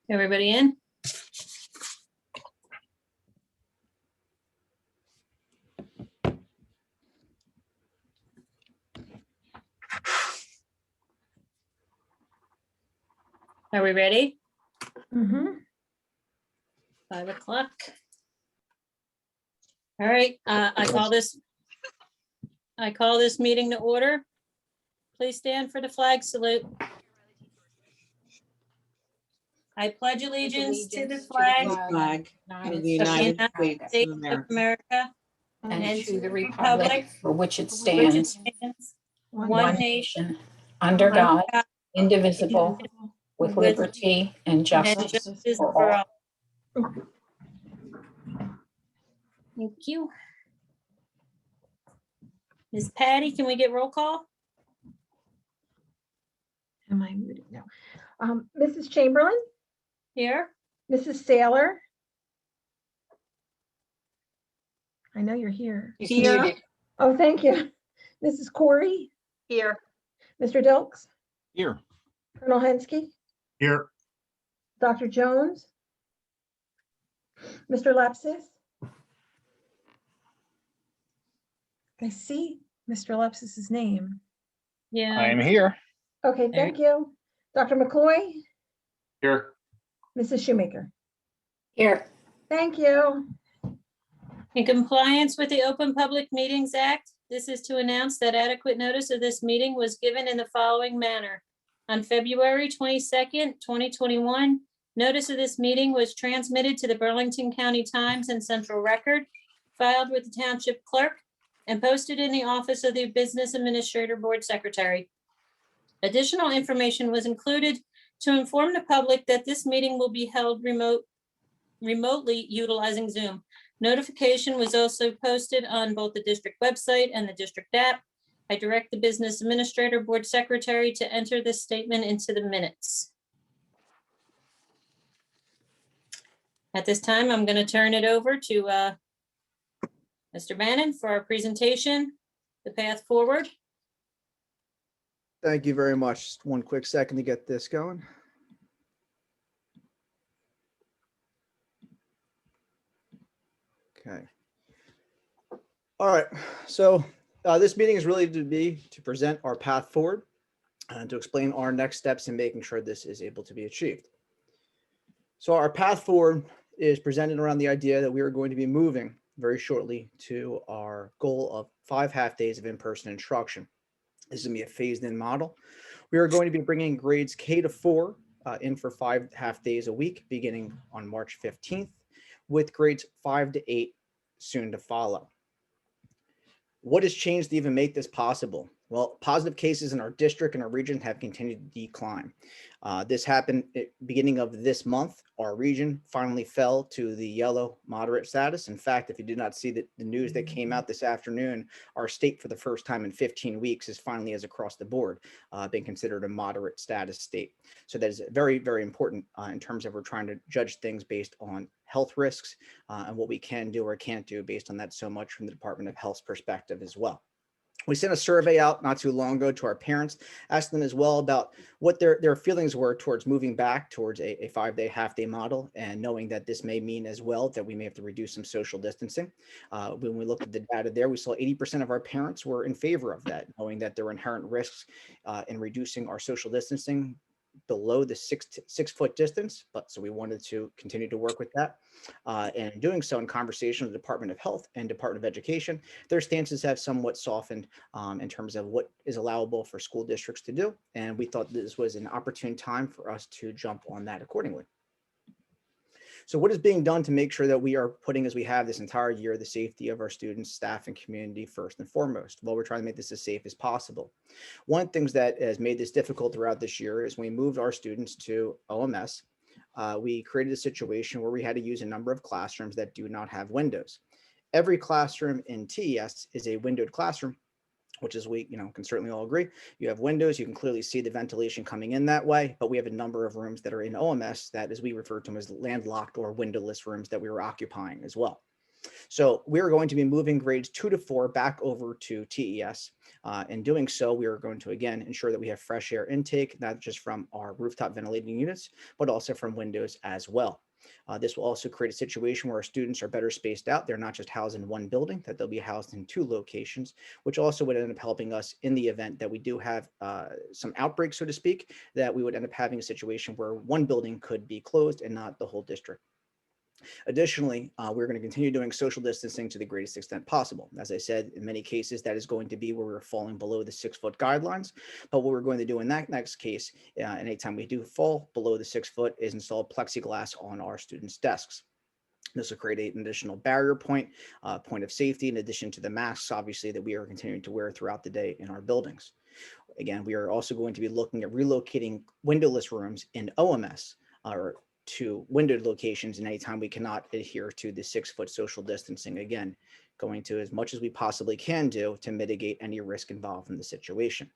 Everybody in? Are we ready? 5 o'clock. All right, I call this meeting to order. Please stand for the flag salute. I pledge allegiance to the flag of the United States of America, and to the republic for which it stands, one nation, under God, God, indivisible, with liberty and and justice justice for for all. all. Thank you. Ms. Patty, can we get roll call? Am I muted? No. Mrs. Chamberlain, Here? Mrs. Saylor. I know you're here. Here. Oh, thank you. Mrs. Corey, Here. Mr. Dilks, Here. Colonel Hensky, Here. Dr. Jones, Mr. Lepsis. I see Mr. Lepsis's name. Yeah. I am here. Okay, thank you. Dr. McCoy, Here. Mrs. Shoemaker. Here. Thank you. In compliance with the Open Public Meetings Act, this is to announce that adequate notice of this meeting was given in the following manner. On February 22nd, 2021, notice of this meeting was transmitted to the Burlington County Times and Central Record, filed with the Township Clerk, and posted in the office of the Business Administrator Board Secretary. Additional information was included to inform the public that this meeting will be held remotely utilizing Zoom. Notification was also posted on both the district website and the district app. I direct the Business Administrator Board Secretary to enter this statement into the minutes. At this time, I'm going to turn it over to Mr. Bannon for our presentation, the path forward. Thank you very much. Just one quick second to get this going. Okay. All right. So this meeting is really to present our path forward and to explain our next steps in making sure this is able to be achieved. So our path forward is presented around the idea that we are going to be moving very shortly to our goal of 5 half-days of in-person instruction. This is going to be a phased-in model. We are going to be bringing grades K to 4 in for 5 half-days a week, beginning on March 15th, with grades 5 to 8 soon to follow. What has changed to even make this possible? Well, positive cases in our district and our region have continued to decline. This happened at the beginning of this month. Our region finally fell to the yellow moderate status. In fact, if you did not see the news that came out this afternoon, our state for the first time in 15 weeks is finally, as across the board, being considered a moderate status state. So that is very, very important in terms of we're trying to judge things based on health risks and what we can do or can't do based on that so much from the Department of Health's perspective as well. We sent a survey out not too long ago to our parents, asking them as well about what their feelings were towards moving back towards a 5-day, half-day model, and knowing that this may mean as well that we may have to reduce some social distancing. When we looked at the data there, we saw 80% of our parents were in favor of that, knowing that there were inherent risks in reducing our social distancing below the 6 foot distance, but so we wanted to continue to work with that. And doing so in conversation with the Department of Health and Department of Education, their stances have somewhat softened in terms of what is allowable for school districts to do. And we thought this was an opportune time for us to jump on that accordingly. So what is being done to make sure that we are putting, as we have this entire year, the safety of our students, staff, and community first and foremost? Well, we're trying to make this as safe as possible. One of the things that has made this difficult throughout this year is when we moved our students to OMS, we created a situation where we had to use a number of classrooms that do not have windows. Every classroom in TES is a windowed classroom, which is we can certainly all agree. You have windows, you can clearly see the ventilation coming in that way, but we have a number of rooms that are in OMS that, as we refer to them, as landlocked or windowless rooms that we were occupying as well. So we're going to be moving grades 2 to 4 back over to TES. In doing so, we are going to, again, ensure that we have fresh air intake, not just from our rooftop ventilating units, but also from windows as well. This will also create a situation where our students are better spaced out. They're not just housed in one building, that they'll be housed in 2 locations, which also would end up helping us in the event that we do have some outbreaks, so to speak, that we would end up having a situation where one building could be closed and not the whole district. Additionally, we're going to continue doing social distancing to the greatest extent possible. As I said, in many cases, that is going to be where we're falling below the 6-foot guidelines. But what we're going to do in that next case, anytime we do fall below the 6 foot, is install plexiglass on our students' desks. This will create an additional barrier point of safety, in addition to the masks, obviously, that we are continuing to wear throughout the day in our buildings. Again, we are also going to be looking at relocating windowless rooms in OMS, or to windowed locations, and anytime we cannot adhere to the 6-foot social distancing, again, going to as much as we possibly can do to mitigate any risk involved in the situation.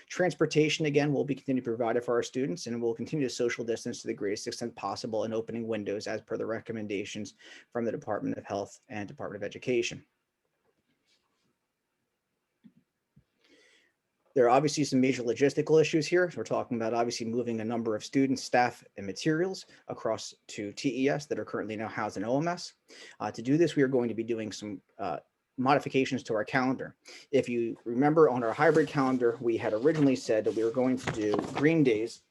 Transportation, again, will be continued to provide for our students, and we'll continue to social distance to the greatest extent possible and opening windows as per the recommendations from the Department of Health and Department of Education. There are obviously some major logistical issues here. We're talking about obviously moving a number of students, staff, and materials across to TES that are currently now housed in OMS. To do this, we are going to be doing some modifications to our calendar. If you remember, on our hybrid calendar, we had originally said that we were going to do green days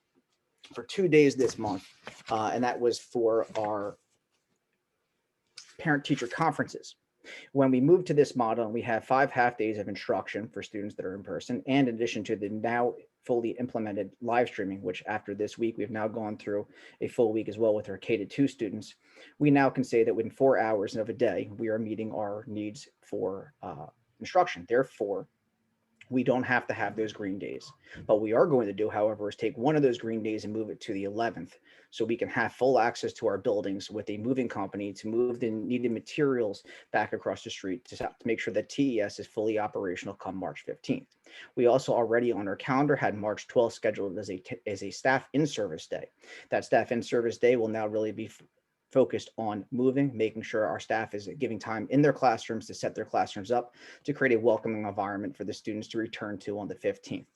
for 2 days this month, and that was for our parent-teacher conferences. When we move to this model, we have 5 half days of instruction for students that are in person, and in addition to the now fully implemented live streaming, which after this week, we've now gone through a full week as well with our K-2 students. We now can say that within 4 hours of a day, we are meeting our needs for instruction. Therefore, we don't have to have those green days. But we are going to do, however, is take one of those green days and move it to the 11th, so we can have full access to our buildings with a moving company to move the needed materials back across the street to make sure that TES is fully operational come March 15th. We also already on our calendar had March 12th scheduled as a staff in-service day. That staff in-service day will now really be focused on moving, making sure our staff is giving time in their classrooms to set their classrooms up to create a welcoming environment for the students to return to on the 15th.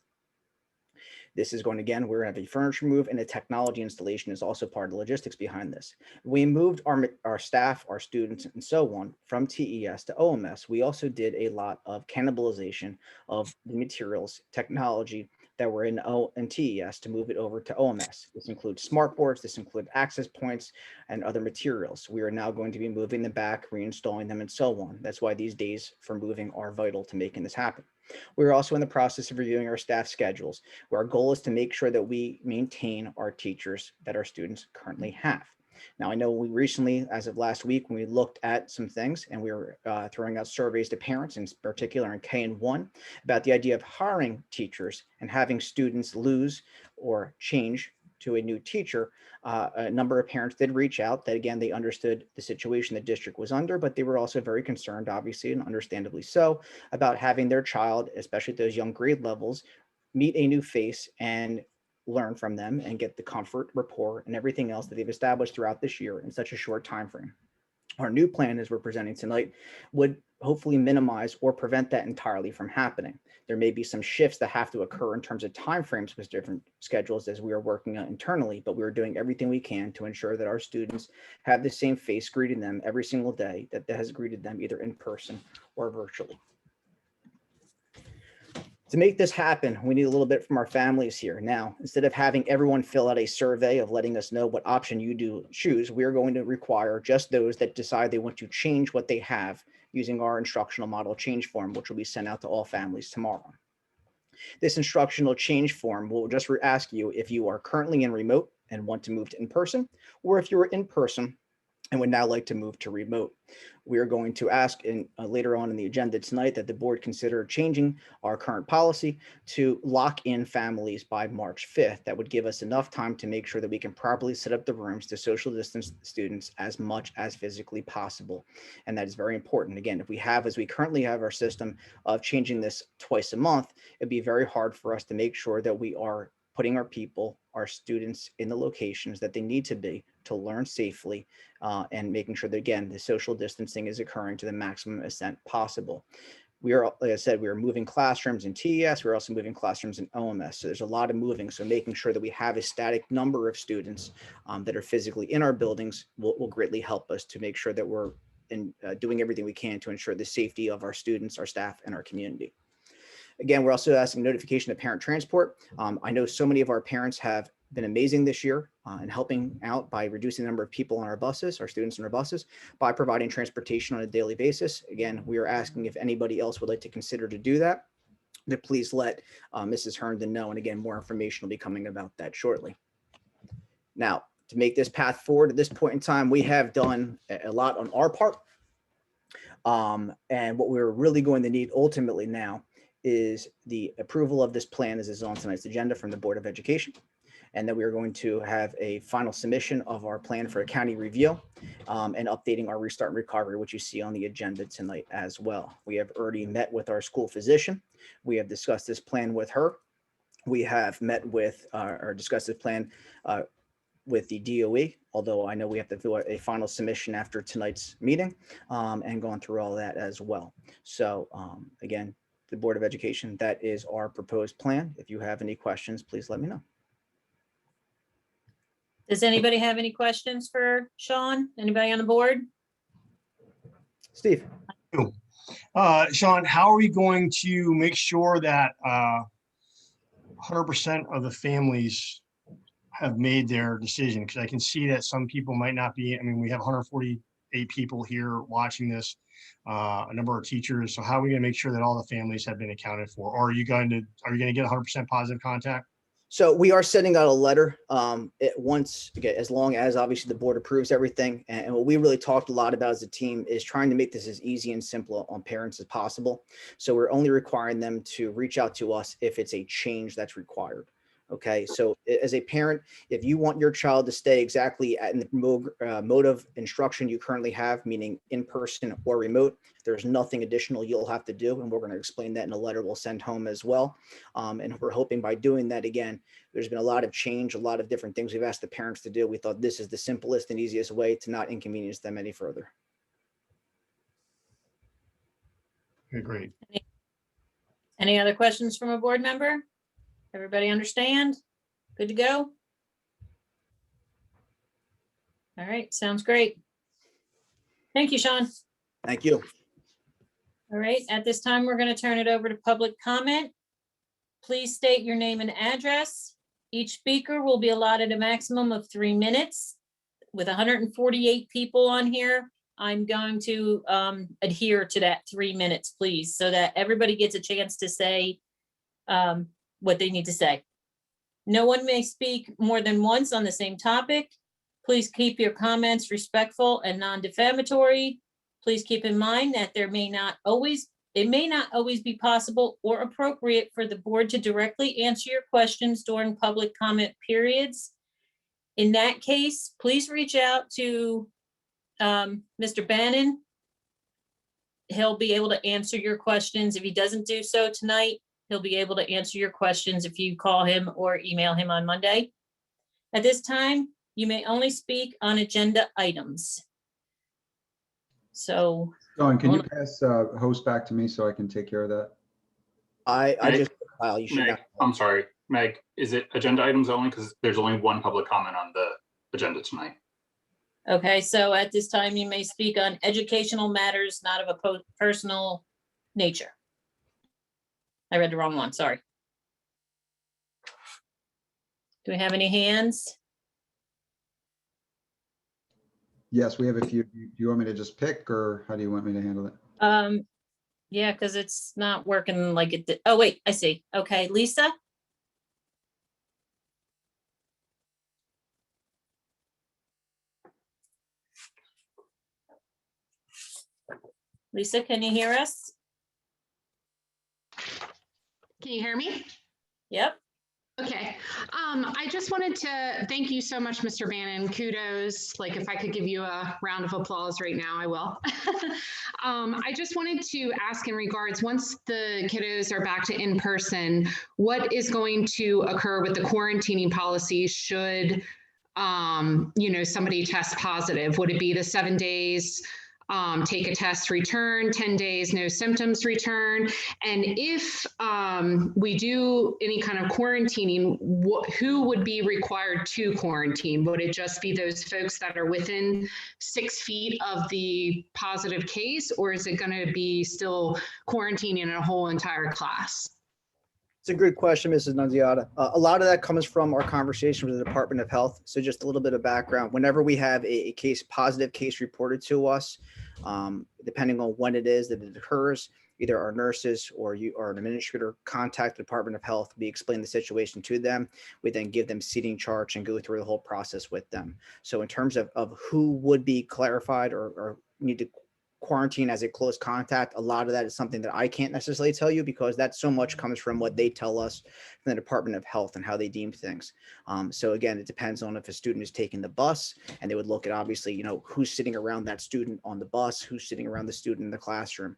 This is going, again, we're going to have a furniture move, and a technology installation is also part of the logistics behind this. We moved our staff, our students, and so on from TES to OMS. We also did a lot of cannibalization of the materials, technology that were in TES to move it over to OMS. This includes smart boards, this includes access points, and other materials. We are now going to be moving them back, reinstalling them, and so on. That's why these days for moving are vital to making this happen. We're also in the process of reviewing our staff schedules, where our goal is to make sure that we maintain our teachers that our students currently have. Now, I know we recently, as of last week, when we looked at some things and we were throwing out surveys to parents, in particular in K-1, about the idea of hiring teachers and having students lose or change to a new teacher, a number of parents did reach out that, again, they understood the situation the district was under, but they were also very concerned, obviously, and understandably so, about having their child, especially at those young grade levels, meet a new face and learn from them and get the comfort, rapport, and everything else that they've established throughout this year in such a short time frame. Our new plan, as we're presenting tonight, would hopefully minimize or prevent that entirely from happening. There may be some shifts that have to occur in terms of timeframes with different schedules as we are working on internally, but we're doing everything we can to ensure that our students have the same face greeting them every single day that has greeted them either in person or virtually. To make this happen, we need a little bit from our families here. Now, instead of having everyone fill out a survey of letting us know what option you do choose, we are going to require just those that decide they want to change what they have using our instructional model change form, which will be sent out to all families tomorrow. This instructional change form will just ask you if you are currently in remote and want to move to in person, or if you are in person and would now like to move to remote. We are going to ask later on in the agenda tonight that the board consider changing our current policy to lock in families by March 5th. That would give us enough time to make sure that we can properly set up the rooms to social distance students as much as physically possible. And that is very important. Again, if we have, as we currently have our system of changing this twice a month, it'd be very hard for us to make sure that we are putting our people, our students in the locations that they need to be to learn safely, and making sure that, again, the social distancing is occurring to the maximum extent possible. We are, like I said, we are moving classrooms in TES. We're also moving classrooms in OMS. So there's a lot of moving. So making sure that we have a static number of students that are physically in our buildings will greatly help us to make sure that we're doing everything we can to ensure the safety of our students, our staff, and our community. Again, we're also asking notification of parent transport. I know so many of our parents have been amazing this year in helping out by reducing the number of people on our buses, our students on our buses, by providing transportation on a daily basis. Again, we are asking if anybody else would like to consider to do that, then please let Mrs. Herndon know. And again, more information will be coming about that shortly. Now, to make this path forward at this point in time, we have done a lot on our part. And what we're really going to need ultimately now is the approval of this plan as is on tonight's agenda from the Board of Education. And then we are going to have a final submission of our plan for a county review and updating our restart and recovery, which you see on the agenda tonight as well. We have already met with our school physician. We have discussed this plan with her. We have met with or discussed this plan with the DOE, although I know we have to do a final submission after tonight's meeting and going through all that as well. So again, the Board of Education, that is our proposed plan. If you have any questions, please let me know. Does anybody have any questions for Sean? Anybody on the board? Steve. Sean, how are we going to make sure that 100% of the families have made their decision? Because I can see that some people might not be. I mean, we have 148 people here watching this, a number of teachers. So how are we going to make sure that all the families have been accounted for? Or are you going to get 100% positive contact? So we are sending out a letter once again, as long as obviously the board approves everything. And what we really talked a lot about as a team is trying to make this as easy and simple on parents as possible. So we're only requiring them to reach out to us if it's a change that's required. Okay, so as a parent, if you want your child to stay exactly in the mode of instruction you currently have, meaning in person or remote, there's nothing additional you'll have to do. And we're going to explain that in a letter we'll send home as well. And we're hoping by doing that, again, there's been a lot of change, a lot of different things we've asked the parents to do. We thought this is the simplest and easiest way to not inconvenience them any further. Okay, great. Any other questions from a board member? Everybody understand? Good to go? All right, sounds great. Thank you, Sean. Thank you. All right, at this time, we're going to turn it over to public comment. Please state your name and address. Each speaker will be allotted a maximum of 3 minutes. With 148 people on here, I'm going to adhere to that 3 minutes, please, so that everybody gets a chance to say what they need to say. No one may speak more than once on the same topic. Please keep your comments respectful and non-defamatory. Please keep in mind that it may not always be possible or appropriate for the board to directly answer your questions during public comment periods. In that case, please reach out to Mr. Bannon. He'll be able to answer your questions. If he doesn't do so tonight, he'll be able to answer your questions if you call him or email him on Monday. At this time, you may only speak on agenda items. So. Dawn, can you pass host back to me so I can take care of that? I Meg, just, Kyle, you should Meg, not. I'm sorry, Meg, is it agenda items only? Because there's only one public comment on the agenda tonight. Okay, so at this time, you may speak on educational matters not of a personal nature. I read the wrong one, sorry. Do we have any hands? Yes, we have a few. Do you want me to just pick or how do you want me to handle it? Yeah, because it's not working like it did. Oh, wait, I see. Okay, Lisa? Lisa, can you hear us? Can you hear me? Yep. Okay. I just wanted to thank you so much, Mr. Bannon. Kudos. Like, if I could give you a round of applause right now, I will. I just wanted to ask in regards, once the kiddos are back to in person, what is going to occur with the quarantining policy should, somebody test positive? Would it be the 7 days? Take a test, return, 10 days, no symptoms, return. And if we do any kind of quarantining, who would be required to quarantine? Would it just be those folks that are within 6 feet of the positive case, or is it going to be still quarantining a whole entire class? It's a good question, Mrs. Nunziata. A lot of that comes from our conversation with the Department of Health. So just a little bit of background. Whenever we have a positive case reported to us, depending on when it is that it occurs, either our nurses or you or an administrator contact the Department of Health. We explain the situation to them. We then give them seating charts and go through the whole process with them. So in terms of who would be clarified or need to quarantine as a close contact, a lot of that is something that I can't necessarily tell you, because that so much comes from what they tell us from the Department of Health and how they deem things. So again, it depends on if a student is taking the bus, and they would look at, obviously, who's sitting around that student on the bus, who's sitting around the student in the classroom.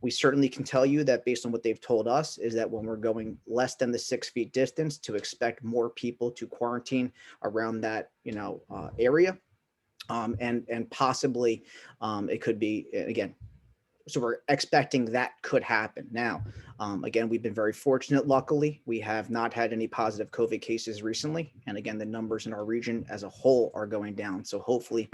We certainly can tell you that based on what they've told us is that when we're going less than the 6 feet distance, to expect more people to quarantine around that, area. And possibly it could be, again, so we're expecting that could happen. Now, again, we've been very fortunate. Luckily, we have not had any positive COVID cases recently. And again, the numbers in our region as a whole are going down. So hopefully,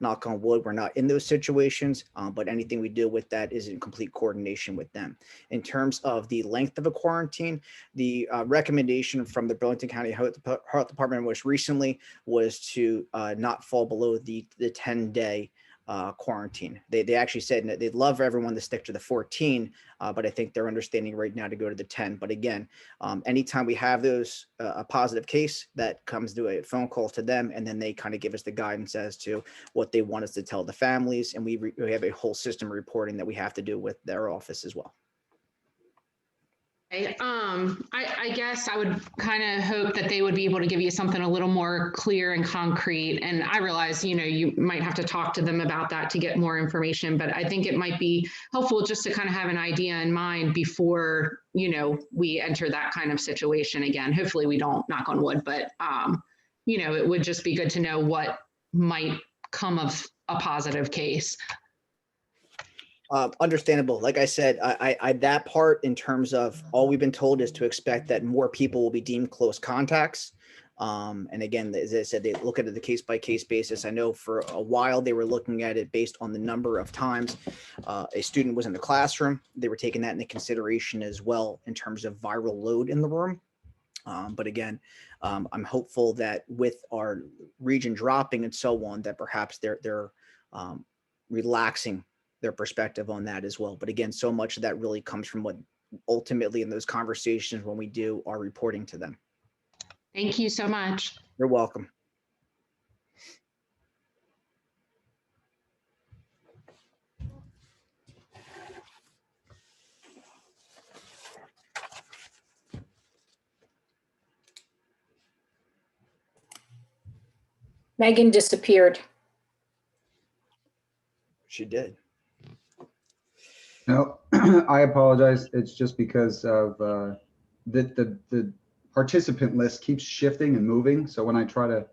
knock on wood, we're not in those situations, but anything we do with that is in complete coordination with them. In terms of the length of a quarantine, the recommendation from the Burlington County Health Department most recently was to not fall below the 10-day quarantine. They actually said that they'd love for everyone to stick to the 14, but I think they're understanding right now to go to the 10. But again, anytime we have those a positive case, that comes to a phone call to them, and then they kind of give us the guidance as to what they want us to tell the families, and we have a whole system reporting that we have to do with their office as well. I guess I would kind of hope that they would be able to give you something a little more clear and concrete. And I realize, you might have to talk to them about that to get more information, but I think it might be helpful just to kind of have an idea in mind before, we enter that kind of situation again. Hopefully we don't, knock on wood, but, it would just be good to know what might come of a positive case. Understandable. Like I said, I that part, in terms of all we've been told, is to expect that more people will be deemed close contacts. And again, as I said, they look at it the case by case basis. I know for a while they were looking at it based on the number of times a student was in the classroom. They were taking that into consideration as well in terms of viral load in the room. But again, I'm hopeful that with our region dropping and so on, that perhaps they're relaxing their perspective on that as well. But again, so much of that really comes from what ultimately in those conversations when we do our reporting to them. Thank you so much. You're welcome. Megan disappeared. She did. No, I apologize. It's just because of the participant list keeps shifting and moving. So when I try to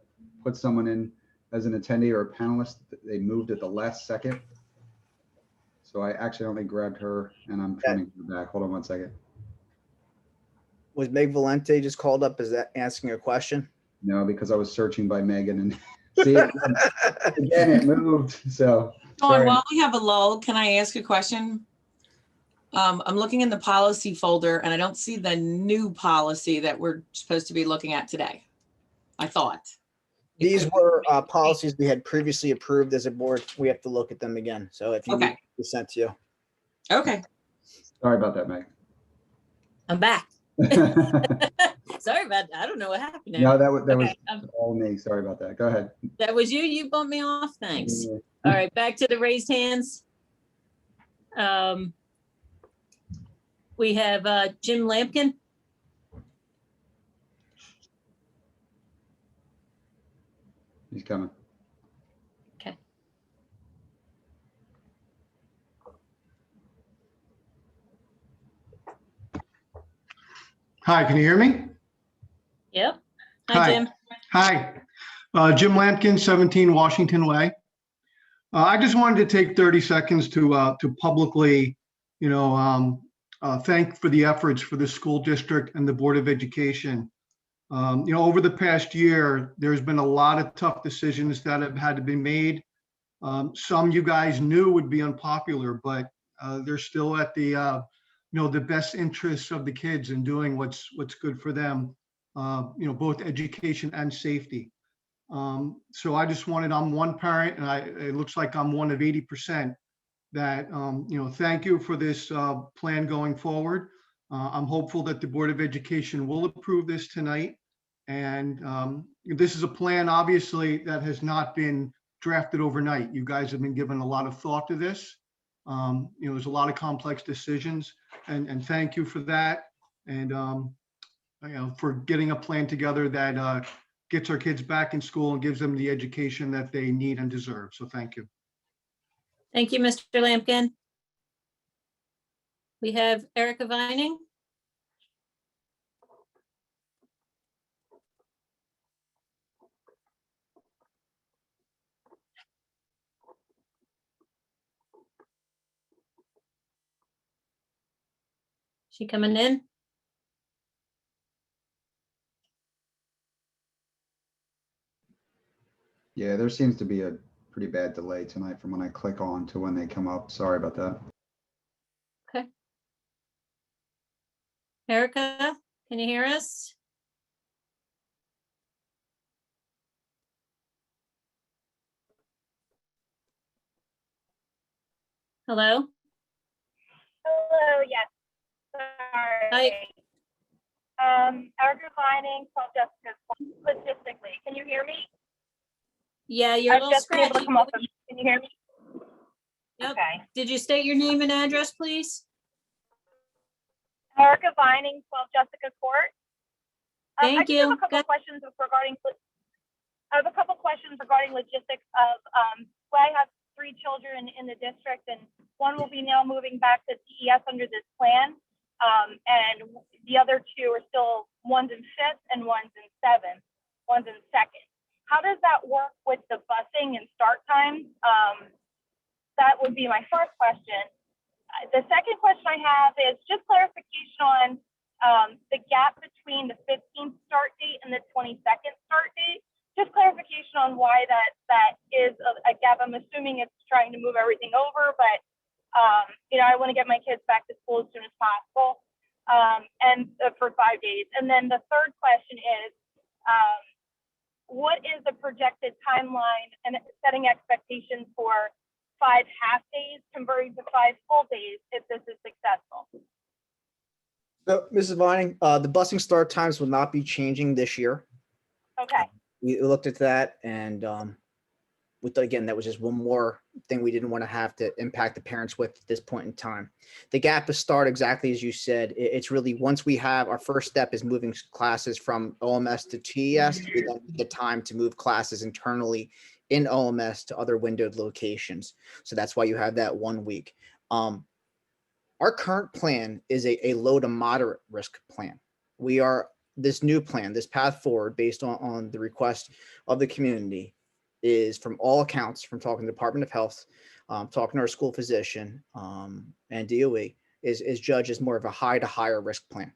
put someone in as an attendee or a panelist, they moved at the last second. So I accidentally grabbed her, and I'm trying to get her back. Hold on one second. Was Meg Valente just called up? Is that asking a question? No, because I was searching by Megan and see it again, it moved. So Dawn, while we have a lull, can I ask a question? I'm looking in the policy folder and I don't see the new policy that we're supposed to be looking at today. I thought. These were policies we had previously approved as a board. We have to look at them again. So if you need to send to you. Okay. Sorry about that, Meg. I'm back. Sorry about that. I don't know what happened there. No, that was all me. Sorry about that. Go ahead. That was you. You bumped me off. Thanks. All right, back to the raised hands. We have Jim Lampkin. He's coming. Okay. Hi, can you hear me? Yep. Hi, Hi. Jim. Hi, Jim Lampkin, 17 Washington Way. I just wanted to take 30 seconds to publicly, thank for the efforts for the school district and the Board of Education. Over the past year, there's been a lot of tough decisions that have had to be made. Some you guys knew would be unpopular, but they're still at the best interests of the kids and doing what's good for them, both education and safety. So I just I'm one parent, and it looks like I'm one of 80% that, thank you for this plan going forward. I'm hopeful that the Board of Education will approve this tonight. And this is a plan, obviously, that has not been drafted overnight. You guys have been given a lot of thought to this. There's a lot of complex decisions, and thank you for that. And, for getting a plan together that gets our kids back in school and gives them the education that they need and deserve. So thank you. Thank you, Mr. Lampkin. We have Erica Vining. She coming in? Yeah, there seems to be a pretty bad delay tonight from when I click on to when they come up. Sorry about that. Okay. Erica, can you hear us? Hello? Hello, yes. Hi. Sorry. Erica Vining, 12 Jessica, logistically. Can you hear me? Yeah, you're a I've little just been able to scratchy. come off of, can you hear me? Yep. Okay. Did you state your name and address, please? Erica Vining, 12 Jessica Court. I Thank just have you. a couple Go- questions regarding, I have a couple questions regarding logistics of, well, I have 3 children in the district, and one will be now moving back to TES under this plan. And the other 2 are still, one's in 5th and one's in 7th, one's in 2nd. How does that work with the busing and start times? That would be my first question. The second question I have is just clarification on the gap between the 15th start date and the 22nd start date. Just clarification on why that is a gap. I'm assuming it's trying to move everything over, but I want to get my kids back to school as soon as possible, and for 5 days. And then the third question is, what is the projected timeline and setting expectations for 5 half days converting to 5 full days if this is successful? So, Mrs. Vining, the busing start times will not be changing this year. Okay. We looked at that, and again, that was just one more thing we didn't want to have to impact the parents with at this point in time. The gap is start exactly as you said. It's really once we have our first step is moving classes from OMS to TES, we then need the time to move classes internally in OMS to other windowed locations. So that's why you have that 1 week. Our current plan is a low to moderate risk plan. This new plan, this path forward based on the request of the community is, from all accounts, from talking to the Department of Health, talking to our school physician, and DOE, is judged as more of a high to higher risk plan.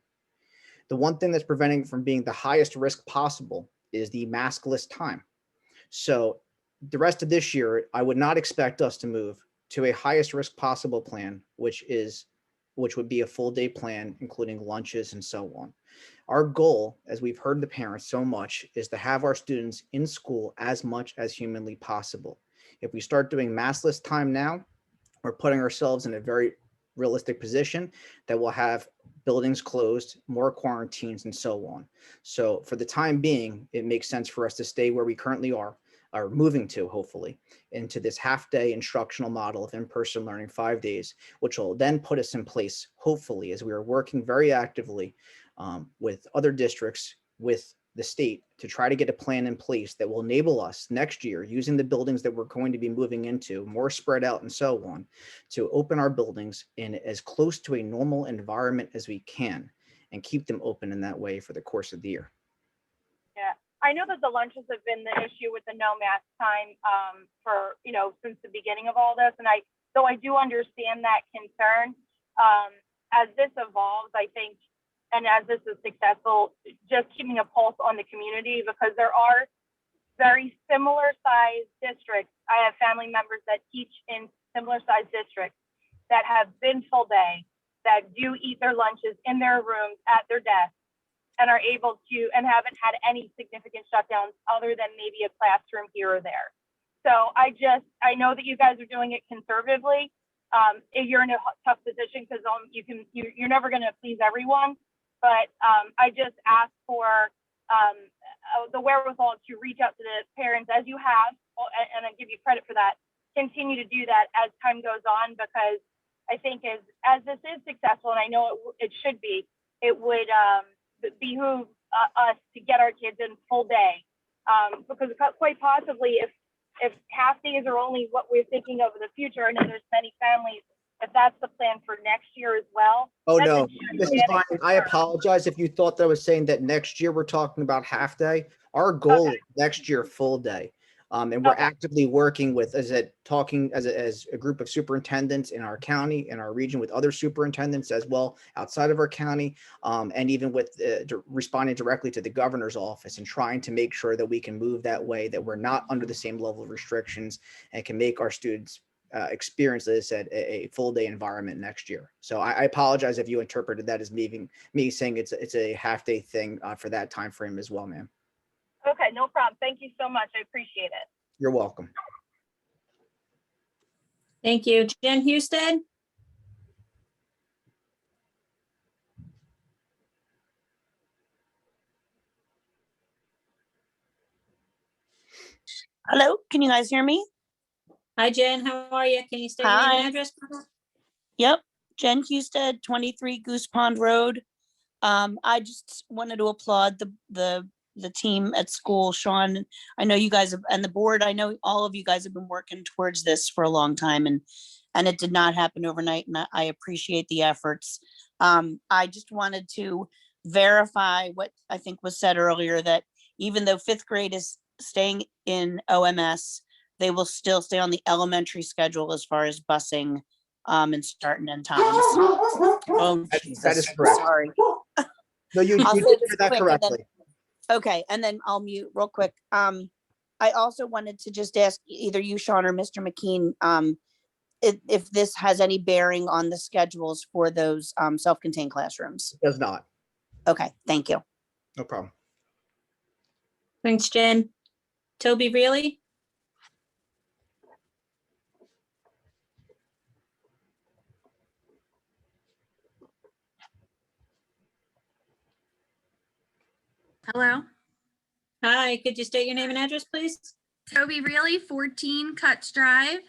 The one thing that's preventing it from being the highest risk possible is the maskless time. So the rest of this year, I would not expect us to move to a highest risk possible plan, which would be a full day plan, including lunches and so on. Our goal, as we've heard the parents so much, is to have our students in school as much as humanly possible. If we start doing maskless time now, we're putting ourselves in a very realistic position that we'll have buildings closed, more quarantines, and so on. So for the time being, it makes sense for us to stay where we currently are moving to, hopefully, into this half-day instructional model of in-person learning 5 days, which will then put us in place, hopefully, as we are working very actively with other districts, with the state to try to get a plan in place that will enable us next year, using the buildings that we're going to be moving into, more spread out and so on, to open our buildings in as close to a normal environment as we can and keep them open in that way for the course of the year. Yeah, I know that the lunches have been the issue with the no mask time for, since the beginning of all this. And though I do understand that concern, as this evolves, I think, and as this is successful, just keeping a pulse on the community, because there are very similar sized districts. I have family members that teach in similar sized districts that have been full day, that do eat their lunches in their rooms at their desks, and are able to, and haven't had any significant shutdowns other than maybe a classroom here or there. So I know that you guys are doing it conservatively. You're in a tough position because you're never going to please everyone. But I just ask for the wherewithal to reach out to the parents as you have, and I give you credit for that. Continue to do that as time goes on, because I think as this is successful, and I know it should be, it would behoove us to get our kids in full day, because quite possibly if half days are only what we're thinking of in the future, I know there's many families, if that's the plan for next year as well. Oh, no, Mrs. Vine, I apologize if you thought that I was saying that next year we're talking about half day. Our goal is next year, full day. And we're actively working with, as a group of superintendents in our county, in our region, with other superintendents as well outside of our county, and even with responding directly to the governor's office and trying to make sure that we can move that way, that we're not under the same level of restrictions and can make our students experience, as I said, a full day environment next year. So I apologize if you interpreted that as me saying it's a half day thing for that time frame as well, ma'am. Okay, no problem. Thank you so much. I appreciate it. You're welcome. Thank you. Jen Houston? Hello, can you guys hear me? Hi, Jen. How are you? Can you state your name Hi. and address? Yep, Jen Husted, 23 Goose Pond Road. I just wanted to applaud the team at school. Sean, I know you guys have, and the board, I know all of you guys have been working towards this for a long time, and it did not happen overnight, and I appreciate the efforts. I just wanted to verify what I think was said earlier, that even though fifth grade is staying in OMS, they will still stay on the elementary schedule as far as busing and start and end times. Oh, Jesus. That is correct. Sorry. No, you I'll did say this that quick, correctly. Okay, and then I'll mute real quick. I also wanted to just ask either you, Sean, or Mr. McKean, if this has any bearing on the schedules for those self-contained classrooms. It does not. Okay, thank you. No problem. Thanks, Jen. Toby Reilly? Hello, Hi, could you state your name and address, please? Toby Reilly, 14 Cuts Drive.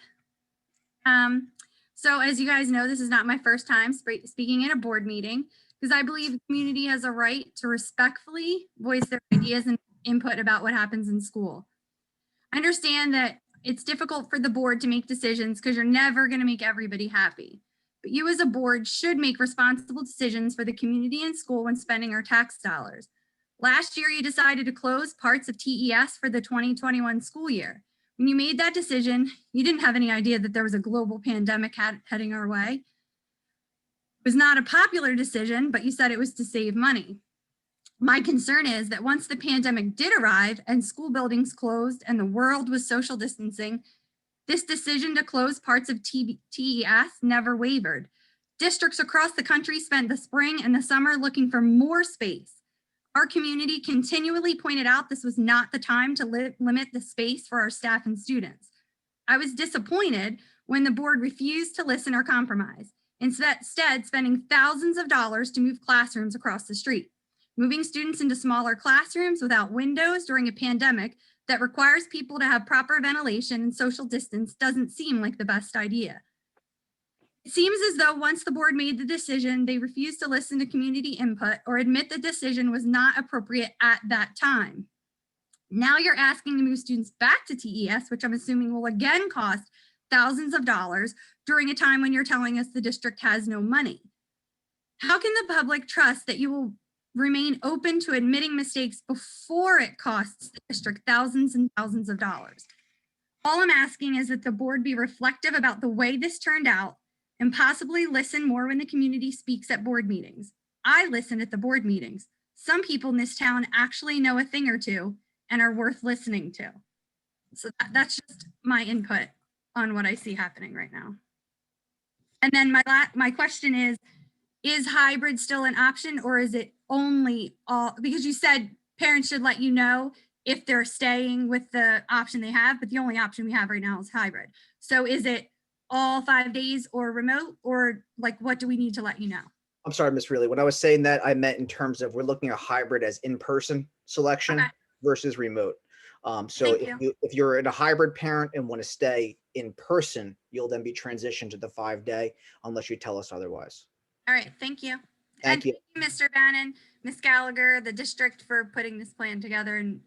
So as you guys know, this is not my first time speaking at a board meeting, because I believe the community has a right to respectfully voice their ideas and input about what happens in school. I understand that it's difficult for the board to make decisions because you're never going to make everybody happy. But you as a board should make responsible decisions for the community and school when spending our tax dollars. Last year, you decided to close parts of TES for the 2021 school year. When you made that decision, you didn't have any idea that there was a global pandemic heading our way. It was not a popular decision, but you said it was to save money. My concern is that once the pandemic did arrive and school buildings closed and the world was social distancing, this decision to close parts of TES never wavered. Districts across the country spent the spring and the summer looking for more space. Our community continually pointed out this was not the time to limit the space for our staff and students. I was disappointed when the board refused to listen or compromise, instead spending thousands of dollars to move classrooms across the street. Moving students into smaller classrooms without windows during a pandemic that requires people to have proper ventilation and social distance doesn't seem like the best idea. It seems as though once the board made the decision, they refused to listen to community input or admit the decision was not appropriate at that time. Now you're asking to move students back to TES, which I'm assuming will again cost thousands of dollars during a time when you're telling us the district has no money. How can the public trust that you will remain open to admitting mistakes before it costs the district thousands and thousands of dollars? All I'm asking is that the board be reflective about the way this turned out and possibly listen more when the community speaks at board meetings. I listen at the board meetings. Some people in this town actually know a thing or two and are worth listening to. So that's just my input on what I see happening right now. And then my question is hybrid still an option, or is it only all, because you said parents should let you know if they're staying with the option they have, but the only option we have right now is hybrid. So is it all 5 days or remote, or like, what do we need to let you know? I'm sorry, Ms. Reilly. When I was saying that, I meant in terms of we're looking at hybrid as in-person selection versus remote. So if you're in a hybrid parent and want to stay in person, you'll then be transitioned to the 5-day unless you tell us otherwise. All right, thank you. Thank you. Mr. Bannon, Ms. Gallagher, the district for putting this plan together and,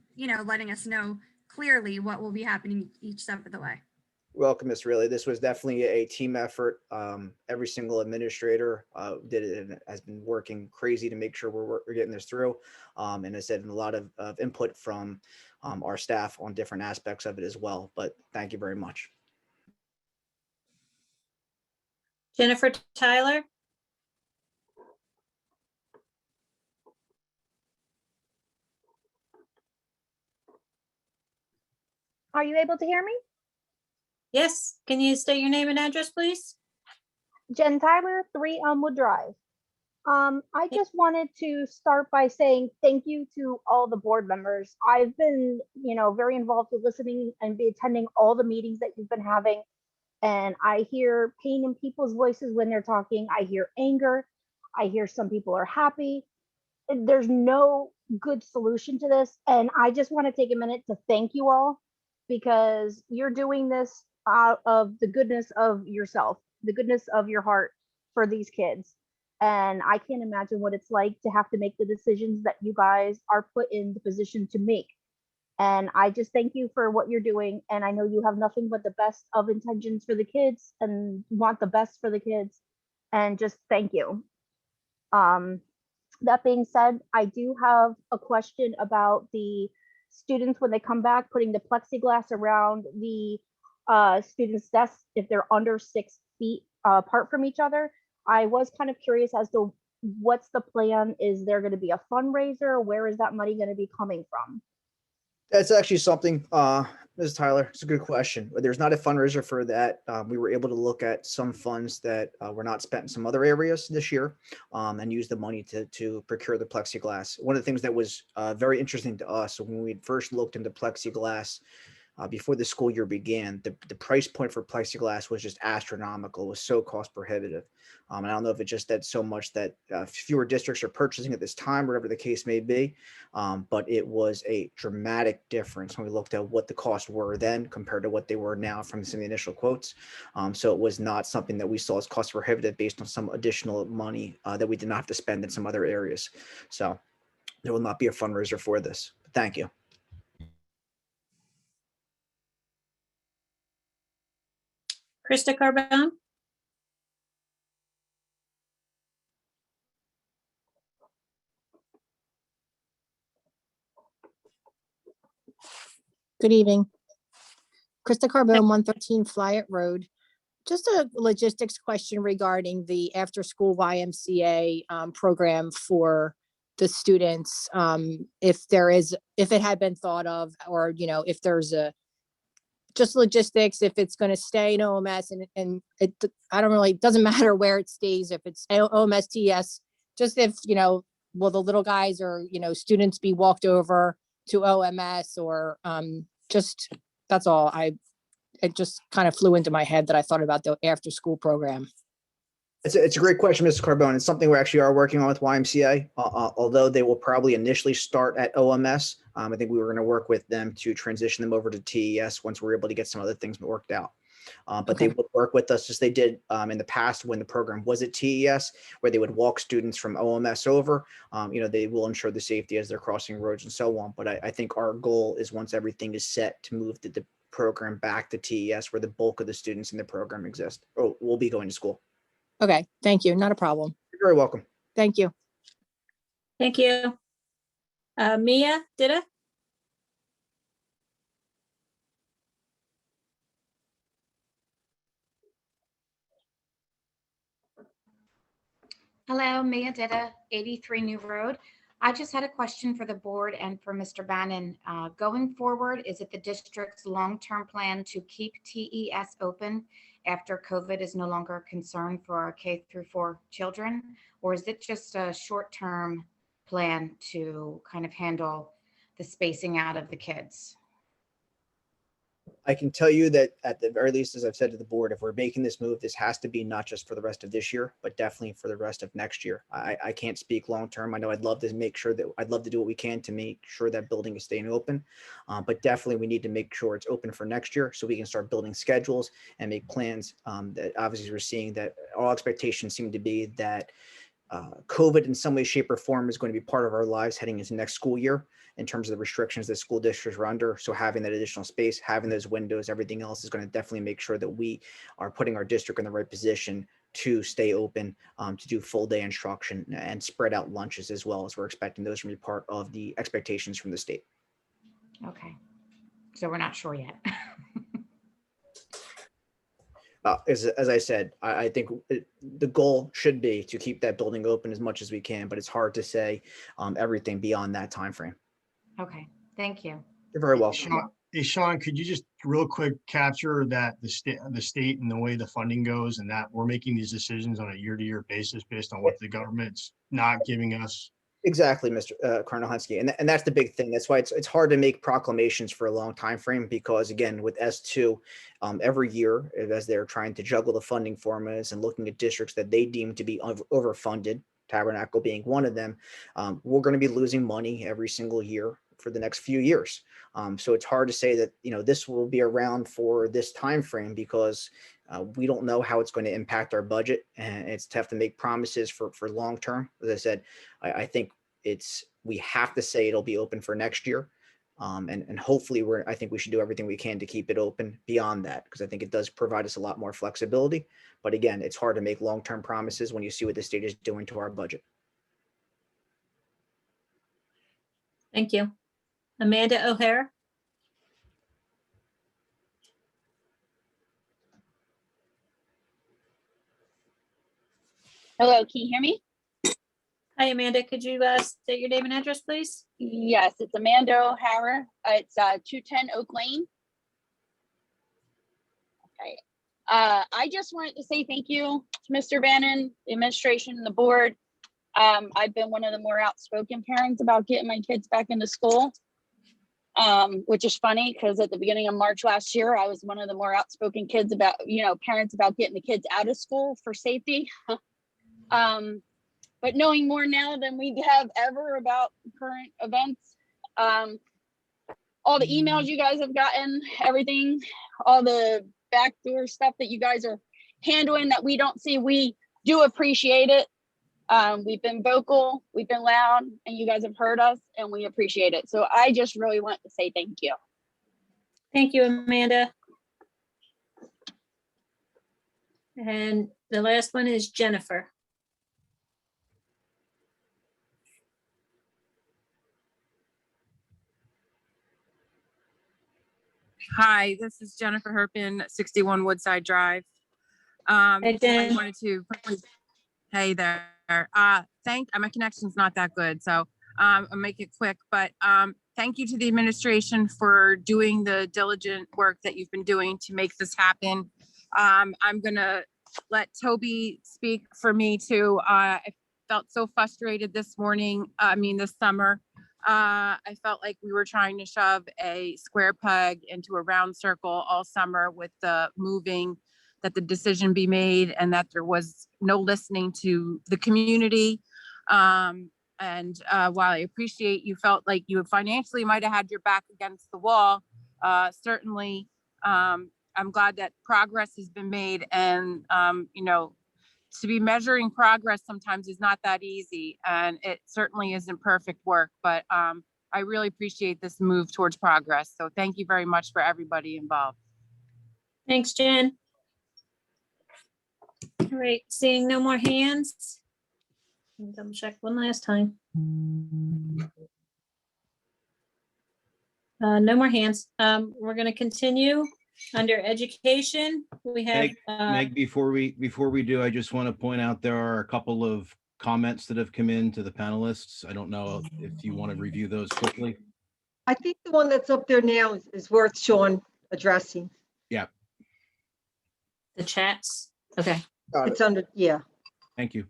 letting us know clearly what will be happening each step of the way. Welcome, Ms. Reilly. This was definitely a team effort. Every single administrator did it and has been working crazy to make sure we're getting this through. And I said a lot of input from our staff on different aspects of it as well. But thank you very much. Jennifer Tyler. Are you able to hear me? Yes, can you state your name and address, please? Jen Tyler, 3 Elmwood Drive. I just wanted to start by saying thank you to all the board members. I've been, very involved with listening and be attending all the meetings that you've been having. And I hear pain in people's voices when they're talking. I hear anger. I hear some people are happy. There's no good solution to this. And I just want to take a minute to thank you all, because you're doing this out of the goodness of yourself, the goodness of your heart for these kids. And I can't imagine what it's like to have to make the decisions that you guys are put in the position to make. And I just thank you for what you're doing. And I know you have nothing but the best of intentions for the kids and want the best for the kids. And just thank you. That being said, I do have a question about the students when they come back, putting the plexiglass around the students' desks if they're under 6 feet apart from each other. I was kind of curious as to what's the plan. Is there going to be a fundraiser? Where is that money going to be coming from? That's actually something, Ms. Tyler, it's a good question. There's not a fundraiser for that. We were able to look at some funds that were not spent in some other areas this year and use the money to procure the plexiglass. One of the things that was very interesting to us when we first looked into plexiglass before the school year began, the price point for plexiglass was just astronomical. It was so cost prohibitive. And I don't know if it's just that so much that fewer districts are purchasing at this time, whatever the case may be. But it was a dramatic difference when we looked at what the costs were then compared to what they were now from some of the initial quotes. So it was not something that we saw as cost prohibitive based on some additional money that we did not have to spend in some other areas. So there will not be a fundraiser for this. Thank you. Krista Carbone. Good evening. Krista Carbone, 113 Flyett Road. Just a logistics question regarding the after-school YMCA program for the students. If it had been thought of, or, if there's just logistics, if it's going to stay in OMS and it doesn't matter where it stays, if it's OMS, TS, just if, will the little guys or, students be walked over to OMS or that's all. It just kind of flew into my head that I thought about the after school program. It's a great question, Mrs. Carbone. It's something we actually are working on with YMCA, although they will probably initially start at OMS. I think we were going to work with them to transition them over to TES once we're able to get some other things worked out. But they Okay. would work with us as they did in the past when the program was at TES, where they would walk students from OMS over. They will ensure the safety as they're crossing roads and so on. But I think our goal is, once everything is set, to move the program back to TES, where the bulk of the students in the program exist or will be going to school. Okay, thank you. Not a problem. You're very welcome. Thank you. Thank you. Mia, Dida? Hello, Mia Ditta, 83 New Road. I just had a question for the board and for Mr. Bannon. Going forward, is it the district's long-term plan to keep TES open after COVID is no longer a concern for our K through 4 children? Or is it just a short-term plan to kind of handle the spacing out of the kids? I can tell you that at the very least, as I've said to the board, if we're making this move, this has to be not just for the rest of this year, but definitely for the rest of next year. I can't speak long term. I know I'd love to make sure that I'd love to do what we can to make sure that building is staying open. But definitely we need to make sure it's open for next year so we can start building schedules and make plans. That obviously we're seeing that all expectations seem to be that COVID in some way, shape, or form is going to be part of our lives heading into next school year in terms of the restrictions that school districts are under. So having that additional space, having those windows, everything else is going to definitely make sure that we are putting our district in the right position to stay open, to do full day instruction and spread out lunches as well, as we're expecting those to be part of the expectations from the state. Okay, so we're not sure yet. As I said, I think the goal should be to keep that building open as much as we can, but it's hard to say everything beyond that time frame. Okay, thank you. You're very welcome. Hey, Sean, could you just real quick capture that the state and the way the funding goes, and that we're making these decisions on a year-to-year basis based on what the government's not giving us? Exactly, Mr. Colonel Hunsky, and that's the big thing. That's why it's hard to make proclamations for a long time frame, because again, with S2, every year as they're trying to juggle the funding formulas and looking at districts that they deem to be overfunded, Tabernacle being one of them, we're going to be losing money every single year for the next few years. So it's hard to say that this will be around for this time frame, because we don't know how it's going to impact our budget, and it's tough to make promises for long term. As I said, I think we have to say it'll be open for next year, and hopefully I think we should do everything we can to keep it open beyond that, because I think it does provide us a lot more flexibility. But again, it's hard to make long term promises when you see what the state is doing to our budget. Thank you. Amanda O'Hare? Hello, can you hear me? Hi, Amanda. Could you state your name and address, please? Yes, it's Amanda O'Hara. It's 210 Oak Lane. Okay. I just wanted to say thank you to Mr. Bannon, the administration, and the board. I've been one of the more outspoken parents about getting my kids back into school, which is funny because at the beginning of March last year, I was one of the more outspoken parents about getting the kids out of school for safety. But knowing more now than we have ever about current events, all the emails you guys have gotten, everything, all the backdoor stuff that you guys are handling that we don't see, we do appreciate it. We've been vocal, we've been loud, and you guys have heard us, and we appreciate it. So I just really want to say thank you. Thank you, Amanda. And the last one is Jennifer. Hi, this is Jennifer Herpin, 61 Woodside Drive. Hey, Jen. I wanted to quickly, hey there. My connection's not that good, so I'll make it quick. But thank you to the administration for doing the diligent work that you've been doing to make this happen. I'm gonna let Toby speak for me too. I felt so frustrated this summer. I felt like we were trying to shove a square peg into a round circle all summer with the moving, that the decision be made, and that there was no listening to the community. While I appreciate you felt like you financially might have had your back against the wall, certainly I'm glad that progress has been made, and, to be measuring progress sometimes is not that easy, and it certainly isn't perfect work, but I really appreciate this move towards progress. So thank you very much for everybody involved. Thanks, Jen. All right, seeing no more hands. Double check one last time. No more hands. We're going to continue under education. We have, Meg, before we do, I just want to point out there are a couple of comments that have come in to the panelists. I don't know if you want to review those quickly. I think the one that's up there now is worth Sean addressing. Yeah. the chats. Okay. It's under, yeah. Thank you.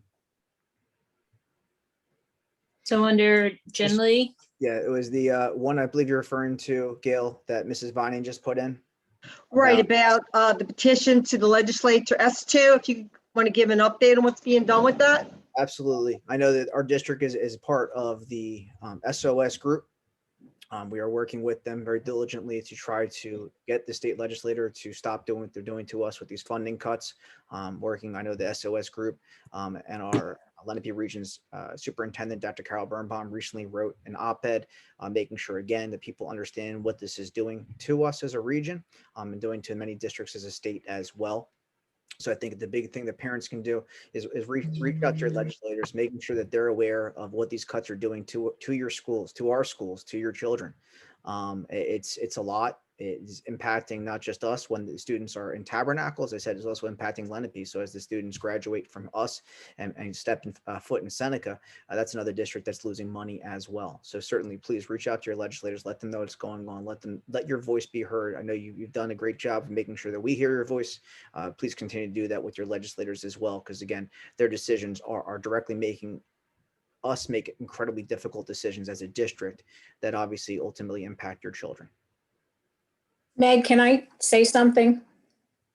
So under Jen Lee, Yeah, it was the one I believe you're referring to, Gail, that Mrs. Vining just put in. Right, about the petition to the legislature S2, if you want to give an update on what's being done with that. Absolutely. I know that our district is part of the SOS group. We are working with them very diligently to try to get the state legislator to stop doing what they're doing to us with these funding cuts. I know the SOS group and our Lenape Region's Superintendent, Dr. Carol Birnbaum, recently wrote an op-ed making sure, again, that people understand what this is doing to us as a region and doing to many districts as a state as well. So I think the big thing that parents can do is reach out to your legislators, making sure that they're aware of what these cuts are doing to your schools, to our schools, to your children. It's a lot. It's impacting not just us when the students are in Tabernacle, as I said, it's also impacting Lenape. So as the students graduate from us and step foot in Seneca, that's another district that's losing money as well. So certainly, please reach out to your legislators, let them know what's going on, let your voice be heard. I know you've done a great job of making sure that we hear your voice. Please continue to do that with your legislators as well, because again, their decisions are directly making us make incredibly difficult decisions as a district that obviously ultimately impact your children. Meg, can I say something?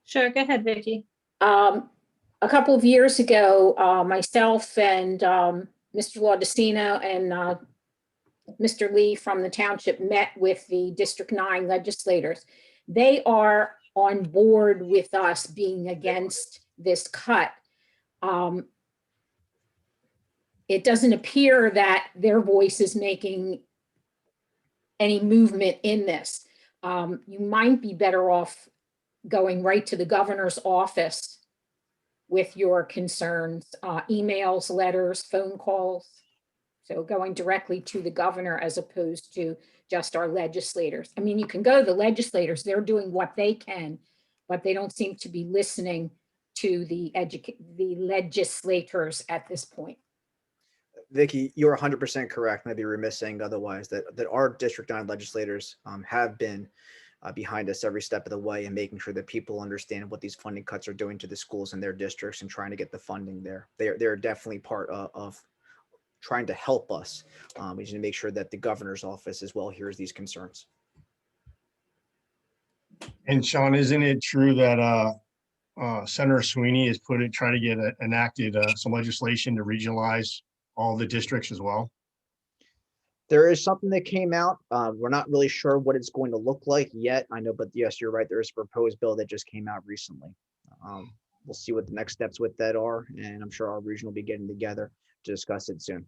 sure, go ahead, Vicky. A couple of years ago, myself and Mr. Laudicino and Mr. Lee from the township met with the District 9 legislators. They are on board with us being against this cut. It doesn't appear that their voice is making any movement in this. You might be better off going right to the governor's office with your concerns, emails, letters, phone calls. So going directly to the governor as opposed to just our legislators. I mean, you can go to the legislators, they're doing what they can, but they don't seem to be listening to the legislators at this point. Vicky, you're 100% correct, and I'd be remiss saying otherwise, that our District 9 legislators have been behind us every step of the way and making sure that people understand what these funding cuts are doing to the schools in their districts and trying to get the funding there. They're definitely part of trying to help us. We need to make sure that the governor's office as well hears these concerns. And Sean, isn't it true that Senator Sweeney has try to get enacted some legislation to regionalize all the districts as well? There is something that came out. We're not really sure what it's going to look like yet. I know, but yes, you're right. There is a proposed bill that just came out recently. We'll see what the next steps with that are, and I'm sure our region will be getting together to discuss it soon.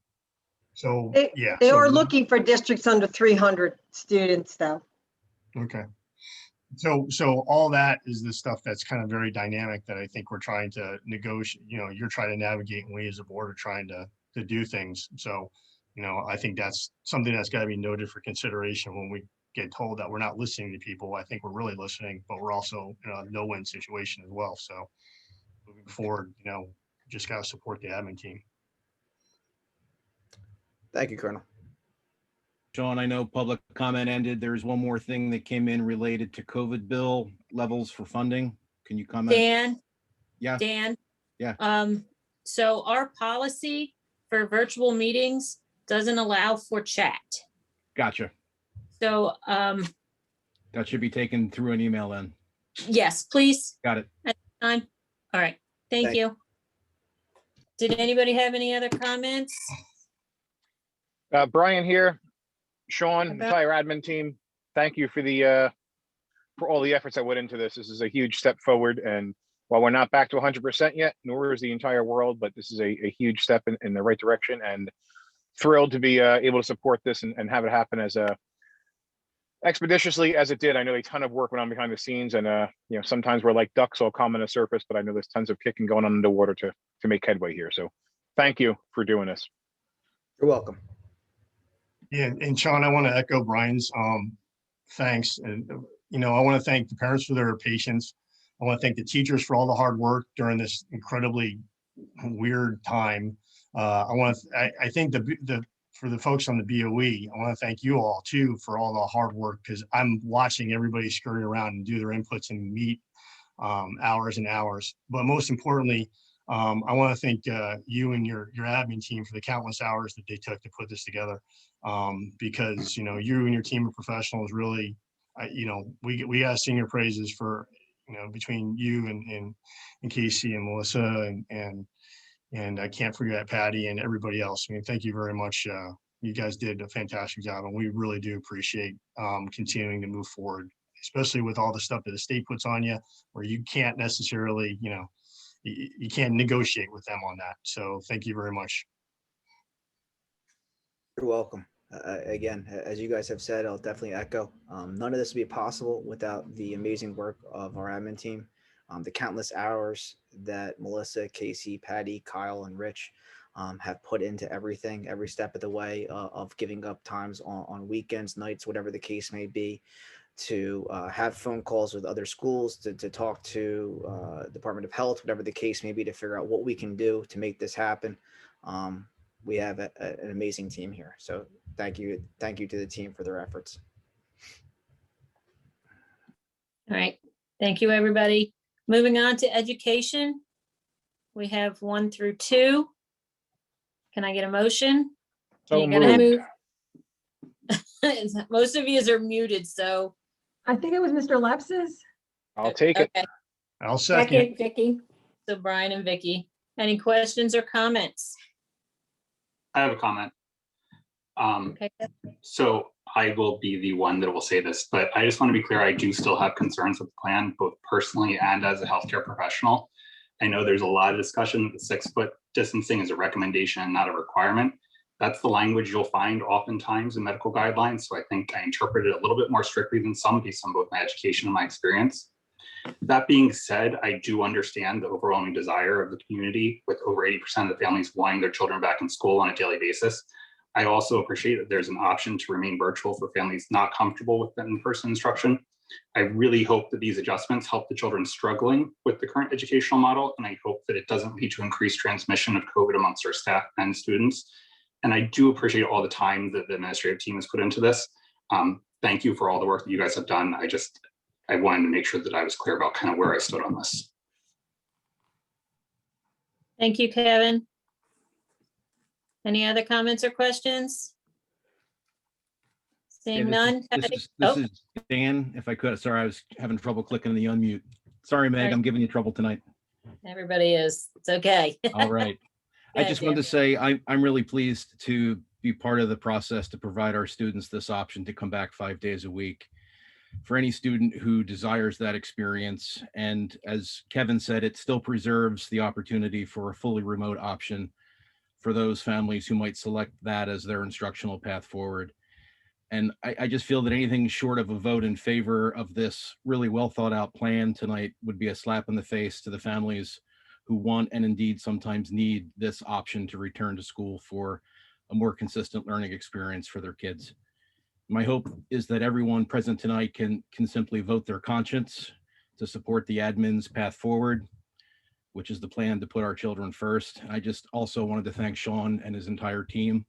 So yeah, They are looking for districts under 300 students though. Okay. So all that is the stuff that's kind of very dynamic that I think we're trying to negotiate, you're trying to navigate, and we as a board are trying to do things. So, I think that's something that's got to be noted for consideration when we get told that we're not listening to people. I think we're really listening, but we're also in a no-win situation as well. So moving forward, just got to support the admin team. Thank you, Colonel. Sean, I know public comment ended. There's one more thing that came in related to COVID bill levels for funding. Can you comment? Dan? Yeah. Dan? Yeah. So our policy for virtual meetings doesn't allow for chat. Gotcha. So, That should be taken through an email then. yes, please. Got it. At the time. All right. Thank you. Did anybody have any other comments? Brian here. Sean, entire admin team, thank you for the for all the efforts that went into this. This is a huge step forward. And while we're not back to 100% yet, nor is the entire world, but this is a huge step in the right direction, and thrilled to be able to support this and have it happen as expeditiously as it did. I know a ton of work went on behind the scenes, and you know, sometimes we're like ducks all calm on the surface, but I know there's tons of kicking going on underwater to make headway here. So thank you for doing this. You're welcome. Yeah, and Sean, I want to echo Brian's thanks. And, you know, I want to thank the parents for their patience. I want to thank the teachers for all the hard work during this incredibly weird time. I think for the folks on the BOE, I want to thank you all too for all the hard work, because I'm watching everybody scurry around and do their inputs and meet hours and hours. But most importantly, I want to thank you and your admin team for the countless hours that they took to put this together. Because, you know, you and your team of professionals really, you know, we got to sing your praises for, you know, between you and Casey and Melissa and I can't forget Patty and everybody else. I mean, thank you very much. You guys did a fantastic job, and we really do appreciate continuing to move forward, especially with all the stuff that the state puts on you, where you can't necessarily, you know, you can't negotiate with them on that. So thank you very much. You're welcome. Again, as you guys have said, I'll definitely echo. None of this would be possible without the amazing work of our admin team, the countless hours that Melissa, Casey, Patty, Kyle, and Rich have put into everything, every step of the way, of giving up times on weekends, nights, whatever the case may be, to have phone calls with other schools, to talk to Department of Health, whatever the case may be, to figure out what we can do to make this happen. We have an amazing team here. So thank you to the team for their efforts. All right. Thank you, everybody. Moving on to education. We have 1 through 2. Can I get a motion? So You're gonna moved. move. Most of you are muted, so. I think it was Mr. Lepsis. I'll take it. Okay. I'll second. Vicky. So Brian and Vicky, any questions or comments? I have a comment. Okay. So I will be the one that will say this, but I just want to be clear, I do still have concerns with the plan, both personally and as a healthcare professional. I know there's a lot of discussion that the 6-foot distancing is a recommendation and not a requirement. That's the language you'll find oftentimes in medical guidelines. So I think I interpret it a little bit more strictly than some based on both my education and my experience. That being said, I do understand the overwhelming desire of the community, with over 80% of the families wanting their children back in school on a daily basis. I also appreciate that there's an option to remain virtual for families not comfortable with in-person instruction. I really hope that these adjustments help the children struggling with the current educational model, and I hope that it doesn't lead to increased transmission of COVID amongst our staff and students. And I do appreciate all the time that the administrative team has put into this. Thank you for all the work that you guys have done. I wanted to make sure that I was clear about kind of where I stood on this. Thank you, Kevin. Any other comments or questions? Seeing none. This Oh, is Dan, if I could. Sorry, I was having trouble clicking the unmute. Sorry, Meg, Right. I'm giving you trouble tonight. everybody is. It's okay. All right. I Go just ahead, wanted Dan. to say I'm really pleased to be part of the process to provide our students this option to come back 5 days a week. For any student who desires that experience, and as Kevin said, it still preserves the opportunity for a fully remote option for those families who might select that as their instructional path forward. And I just feel that anything short of a vote in favor of this really well thought out plan tonight would be a slap in the face to the families who want and indeed sometimes need this option to return to school for a more consistent learning experience for their kids. My hope is that everyone present tonight can simply vote their conscience to support the admin's path forward, which is the plan to put our children first. I just also wanted to thank Sean and his entire team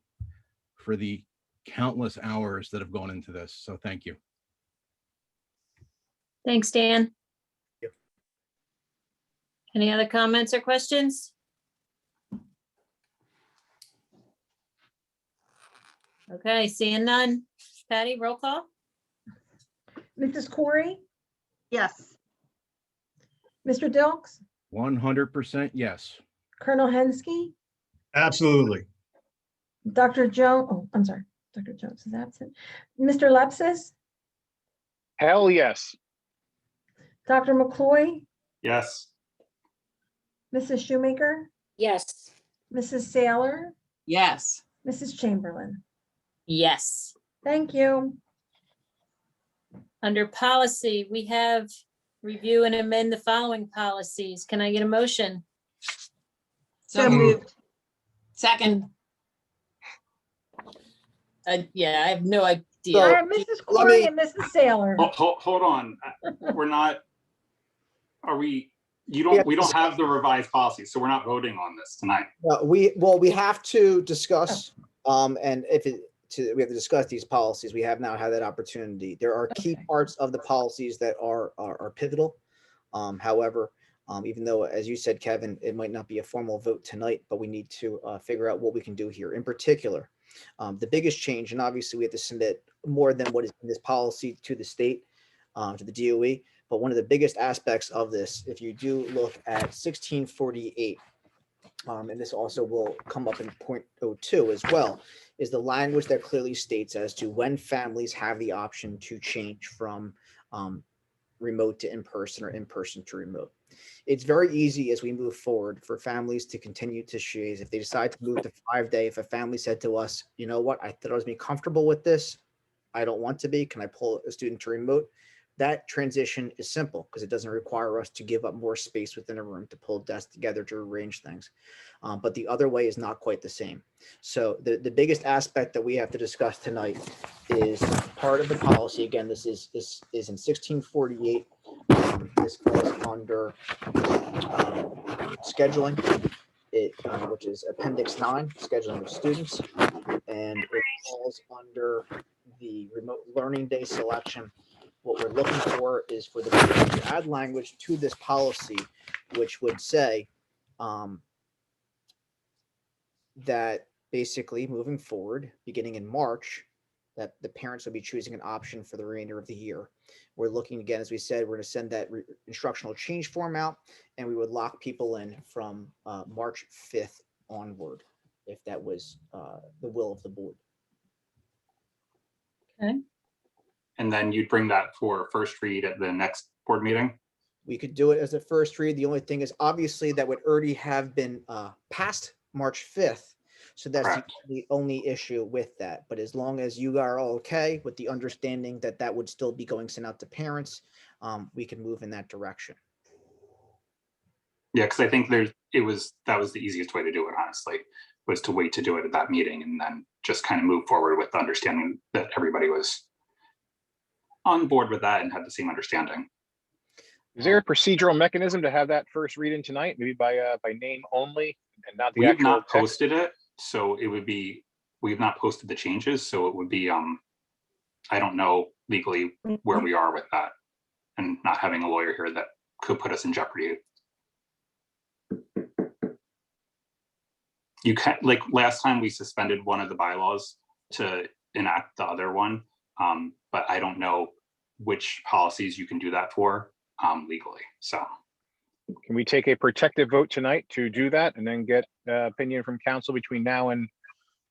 for the countless hours that have gone into this. So thank you. Thanks, Dan. Any other comments or questions? Okay, seeing none. Patty, roll call? Mrs. Corey, Yes. Mr. Dilks, 100% yes. Colonel Hensky, Absolutely. Dr. Joe, oh, I'm sorry, Dr. Jones is absent. Mr. Lepsis, Hell yes. Dr. McCloy, Yes. Mrs. Shoemaker, Yes. Mrs. Saylor, Yes. Mrs. Chamberlain. Yes. Thank you. Under policy, we have review and amend the following policies. Can I get a motion? So moved. Second. Yeah, I have no idea. I have Mrs. Corey and Mrs. Saylor. Hold on. We're not, are we, we don't have the revised policy, so we're not voting on this tonight. We have to discuss, and if we have to discuss these policies, we have now had that opportunity. There are key parts of the policies that are pivotal. However, even though, as you said, Kevin, it might not be a formal vote tonight, but we need to figure out what we can do here. In particular, the biggest change, and obviously we have to submit more than what is in this policy to the state, to the DOE, but one of the biggest aspects of this, if you do look at 1648, and this also will come up in point 02 as well, is the language that clearly states as to when families have the option to change from remote to in-person or in-person to remote. It's very easy as we move forward for families to continue to choose. If they decide to move to 5-day, if a family said to us, you know what, I thought I was being comfortable with this, I don't want to be, can I pull a student to remote? That transition is simple because it doesn't require us to give up more space within a room to pull desks together to arrange things. But the other way is not quite the same. So the biggest aspect that we have to discuss tonight is part of the policy. Again, this is in 1648. This falls under scheduling, which is Appendix 9, scheduling of students, and it falls under the remote learning day selection. What we're looking for is for the board to add language to this policy, which would say that basically moving forward, beginning in March, that the parents will be choosing an option for the remainder of the year. We're looking again, as we said, we're going to send that instructional change form out, and we would lock people in from March 5th onward, if that was the will of the board. Okay. And then you'd bring that for first read at the next board meeting? We could do it as a first read. The only thing is obviously that would already have been past March 5th. So that's the only issue with that. But as long as you are all okay with the understanding that that would still be going sent out to parents, we can move in that direction. Yeah, because I think that was the easiest way to do it, honestly, was to wait to do it at that meeting and then just kind of move forward with the understanding that everybody was on board with that and had the same understanding. Is there a procedural mechanism to have that first read in tonight, maybe by name only and not the We have actual not text? posted it, so it would be, we have not posted the changes, so it would be, I don't know legally where we are with that, and not having a lawyer here that could put us in jeopardy. You can, like last time we suspended one of the bylaws to enact the other one, but I don't know which policies you can do that for legally, so. Can we take a protective vote tonight to do that and then get opinion from council between now and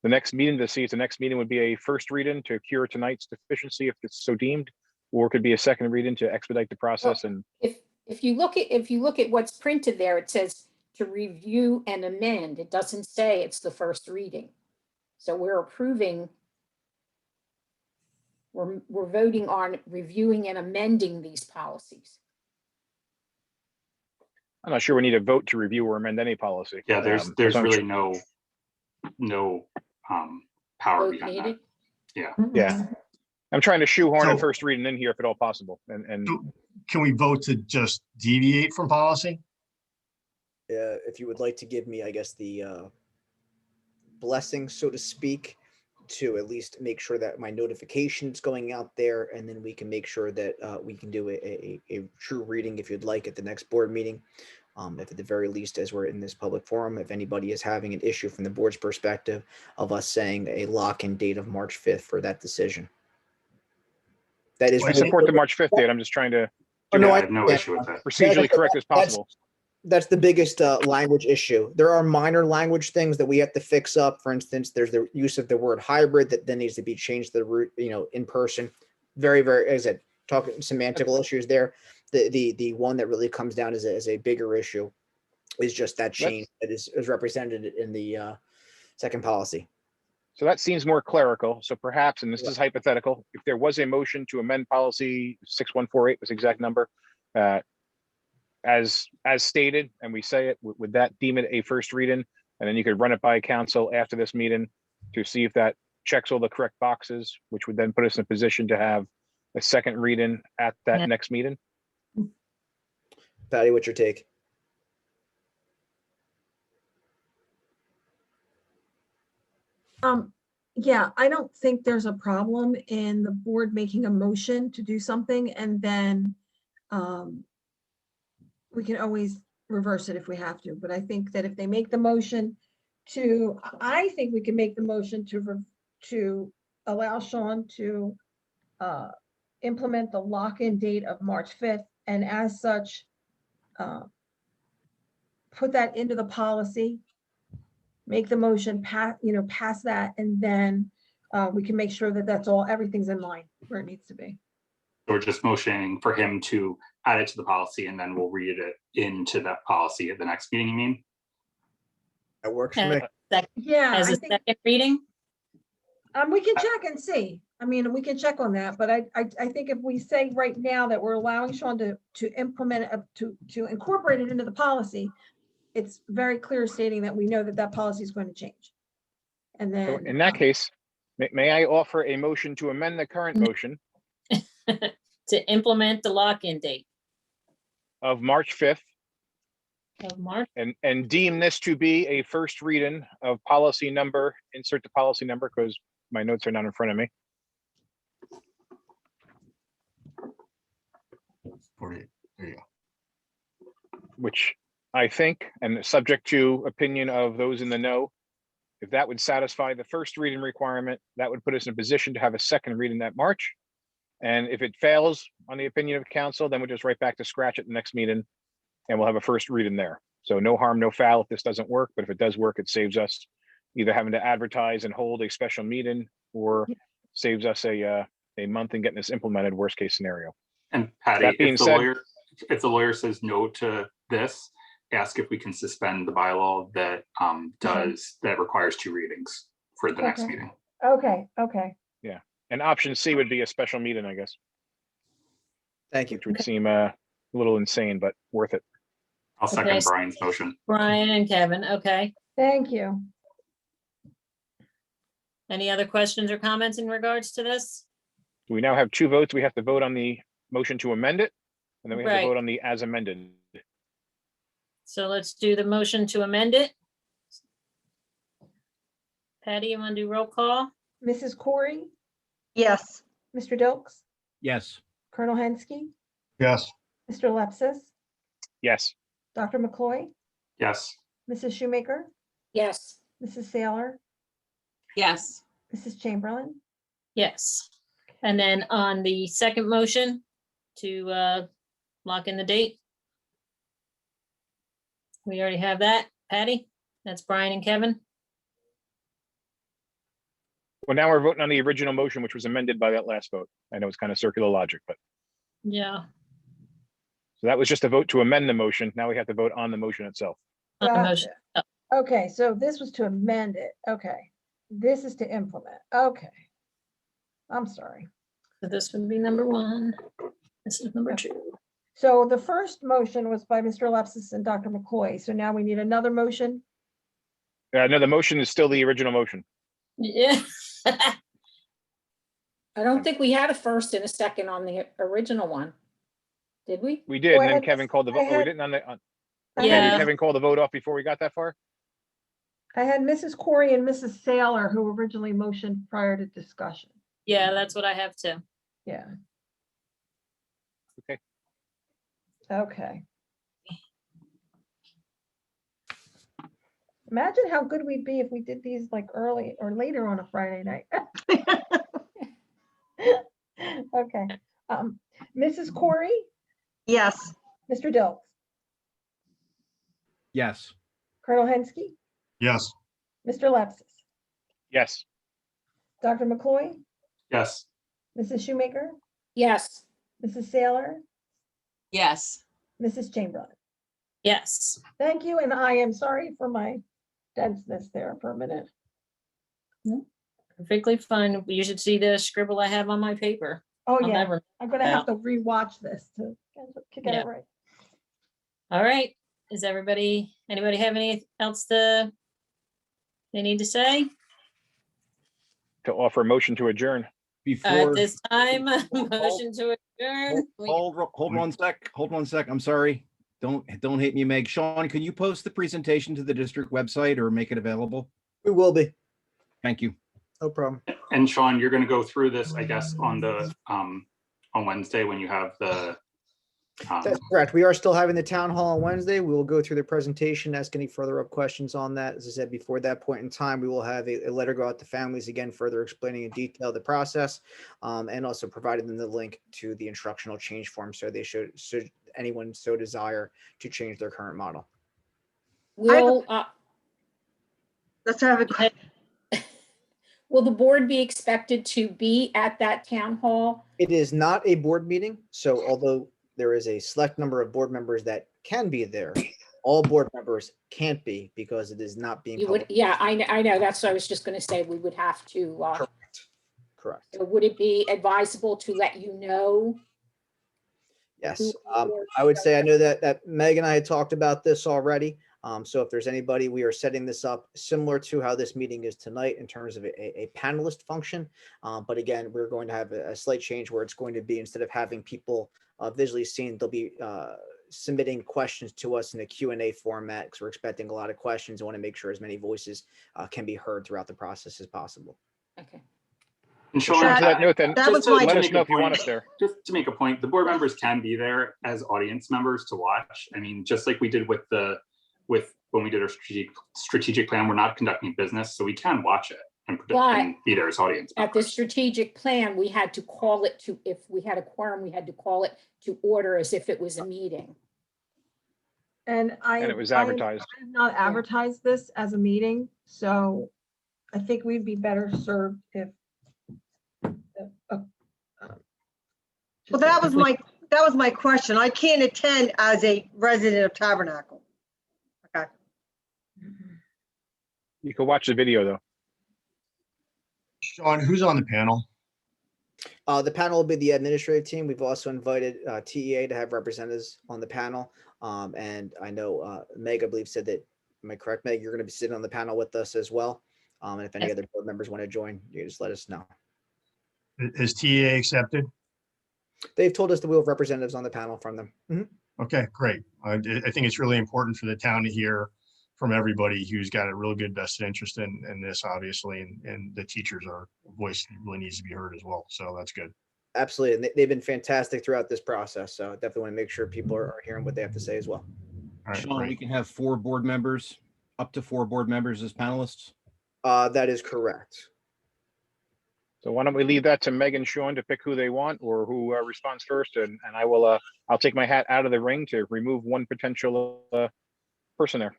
the next meeting to see if the next meeting would be a first read-in to cure tonight's deficiency if it's so deemed, or it could be a second read-in to expedite the process? And If you look at what's printed there, it says to review and amend. It doesn't say it's the first reading. So we're approving, we're voting on reviewing and amending these policies. I'm not sure we need a vote to review or amend any policy. Yeah, there's really no power Vote behind that. needed? Yeah. Yeah. I'm trying to shoehorn a So- first reading in here if at all possible. And Can we vote to just deviate from policy? If you would like to give me, I guess, the blessing, so to speak, to at least make sure that my notification is going out there, and then we can make sure that we can do a true reading if you'd like at the next board meeting. If at the very least, as we're in this public forum, if anybody is having an issue from the board's perspective of us saying a lock-in date of March 5th for that decision. That is. I support the March 5th date. I'm just trying to I have no issue with that. procedurally correct as possible. That's the biggest language issue. There are minor language things that we have to fix up. For instance, there's the use of the word hybrid that then needs to be changed to the root, in person. Very, very, as I said, talking semantical issues there. The one that really comes down as a bigger issue is just that change that is represented in the second policy. So that seems more clerical. So perhaps, and this is hypothetical, if there was a motion to amend policy 6148, was the exact number, as stated, and we say it, would that deem it a first reading? And then you could run it by council after this meeting to see if that checks all the correct boxes, which would then put us in a position to have a second reading at that next meeting. Patty, what's your take? Yeah, I don't think there's a problem in the board making a motion to do something, and then we can always reverse it if we have to. But I think that if they make the motion I think we can make the motion to allow Sean to implement the lock-in date of March 5th, and as such, put that into the policy, make the motion, pass that, and then we can make sure that everything's in line where it needs to be. We're just motioning for him to add it to the policy, and then we'll read it into that policy at the next meeting, you mean? That works for me. Yeah, As I a think second reading? we can check and see. I mean, we can check on that, but I think if we say right now that we're allowing Sean to implement to incorporate it into the policy, it's very clear stating that we know that policy is going to change. And So then in that case, may I offer a motion to amend the current motion To implement the lock-in date of March 5th of March. and deem this to be a first reading of policy number, insert the policy number because my notes are not in front of me. 48. There you go. Which I think, and subject to opinion of those in the know, if that would satisfy the first reading requirement, that would put us in a position to have a second reading that March. And if it fails on the opinion of council, then we're just right back to scratch at the next meeting and we'll have a first reading there. So no harm, no foul if this doesn't work, but if it does work, it saves us either having to advertise and hold a special meeting or saves us a month in getting this implemented, worst case scenario. And Patty, That being if the said- lawyer, if the lawyer says no to this, ask if we can suspend the bylaw that that requires 2 readings for the next Okay. meeting. Okay. Yeah. And option C would be a special meeting, I guess, Thank you. which would seem a little insane, but worth it. I'll second Okay. Brian's motion. Brian and Kevin, okay. Thank you. Any other questions or comments in regards to this? We now have 2 votes. We have to vote on the motion to amend it, and then we have Right. to vote on the as amended. So let's do the motion to amend it. Patty, you want to do roll call? Mrs. Corey, Yes. Mr. Dilks, Yes. Colonel Hensky, Yes. Mr. Lepsis, Yes. Dr. McCloy, Yes. Mrs. Shoemaker, Yes. Mrs. Saylor, Yes. Mrs. Chamberlain. Yes. And then on the second motion to lock in the date. We already have that. Patty? That's Brian and Kevin? Well, now we're voting on the original motion, which was amended by that last vote. I know it's kind of circular logic, but Yeah. so that was just a vote to amend the motion. Now we have to vote on the motion itself. On the motion. Gotcha. Okay, so this was to amend it. Okay. This is to implement. Okay. I'm sorry. So this would be number 1. This is number 2. So the first motion was by Mr. Lepsis and Dr. McCoy. So now we need another motion. No, the motion is still the original motion. Yeah. I don't think we had a first and a second on the original one. Did we? We did, Oh, and I then had Kevin called the I vote. Oh, we had- didn't on the, I Patty, Yeah. did Kevin called the vote off before we got that far? I had Mrs. Corey and Mrs. Saylor who originally motioned prior to discussion. Yeah, that's what I have too. Yeah. Okay. Okay. Imagine how good we'd be if we did these like early or later on a Friday night. Okay. Mrs. Corey, Yes. Mr. Dilks, Yes. Colonel Hensky, Yes. Mr. Lepsis, Yes. Dr. McCloy, Yes. Mrs. Shoemaker, Yes. Mrs. Saylor, Yes. Mrs. Chamberlain. Yes. Thank you, and I am sorry for my denseness there for a minute. Perfectly fine. You should see the scribble I have on my paper. Oh, I'll yeah, never- I'm gonna have to rewatch this to get Yeah. it right. All right. Is anybody have any else they need to say? To offer a motion to adjourn. At Before, this time, motion to adjourn. hold 1 sec, hold 1 sec. I'm sorry. Don't hate me, Meg. Sean, can you post the presentation to the district website or make it available? We will be. Thank you. No problem. And Sean, you're going to go through this, I guess, on Wednesday when you have the. That's correct. We are still having the town hall on Wednesday. We will go through the presentation, ask any further up questions on that. As I said, before that point in time, we will have a letter go out to families again, further explaining in detail the process, and also providing them the link to the instructional change form so they should anyone so desire to change their current model. Will, Let's have a, will the board be expected to be at that town hall? It is not a board meeting, so although there is a select number of board members that can be there, all board members can't be because it is not being You would, public. yeah, I know, that's what I was just gonna say, we would have to, Correct. so would it be advisable to let you know? Yes, I would say I know that Meg and I had talked about this already. So if there's anybody, we are setting this up similar to how this meeting is tonight in terms of a panelist function. But again, we're going to have a slight change where it's going to be, instead of having people visually seen, they'll be submitting questions to us in a Q&A format because we're expecting a lot of questions. I want to make sure as many voices can be heard throughout the process as possible. Okay. And Sean, Sean, to that note, then, that was to my- let us make know a if you want point- us there. Just to make a point, the board members can be there as audience members to watch. I mean, just like we did with when we did our strategic plan, we're not conducting business, so we can watch it and be there as audience. At the strategic plan, we had to call it to, if we had a quorum, we had to call it to order as if it was a meeting. And And it was advertised. I have not advertised this as a meeting, so I think we'd be better served if. well, that was my question. I can't attend as a resident of Tabernacle. Okay. You can watch the video though. Sean, who's on the panel? The panel will be the administrative team. We've also invited TEA to have representatives on the panel. And I know Meg, I believe, said that, am I correct, Meg? You're going to be sitting on the panel with us as well. And if any other board members want to join, you just let us know. Is TA accepted? They've told us that we'll have representatives on the panel from them. Mhm. Okay, great. I think it's really important for the town to hear from everybody who's got a real good vested interest in this, obviously, and the teachers are voice really needs to be heard as well. So that's good. Absolutely. And they've been fantastic throughout this process. So definitely want to make sure people are hearing what they have to say as well. All right, Sean, we great. can have 4 board members, up to 4 board members as panelists. That is correct. So why don't we leave that to Meg and Sean to pick who they want or who responds first, and I will I'll take my hat out of the ring to remove one potential person there.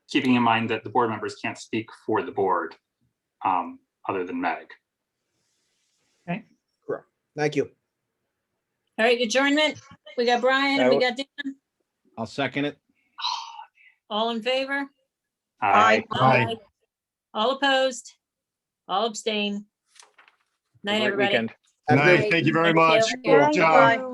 Keeping in mind that the board members can't speak for the board other than Meg. Okay. Correct. Thank you. All right, adjournment. We got Brian and we got Dan. I'll second it. All in favor? Aye. Aye. All opposed? All abstain. Night, Great everybody. weekend. Good night. Thank you very much. Good job.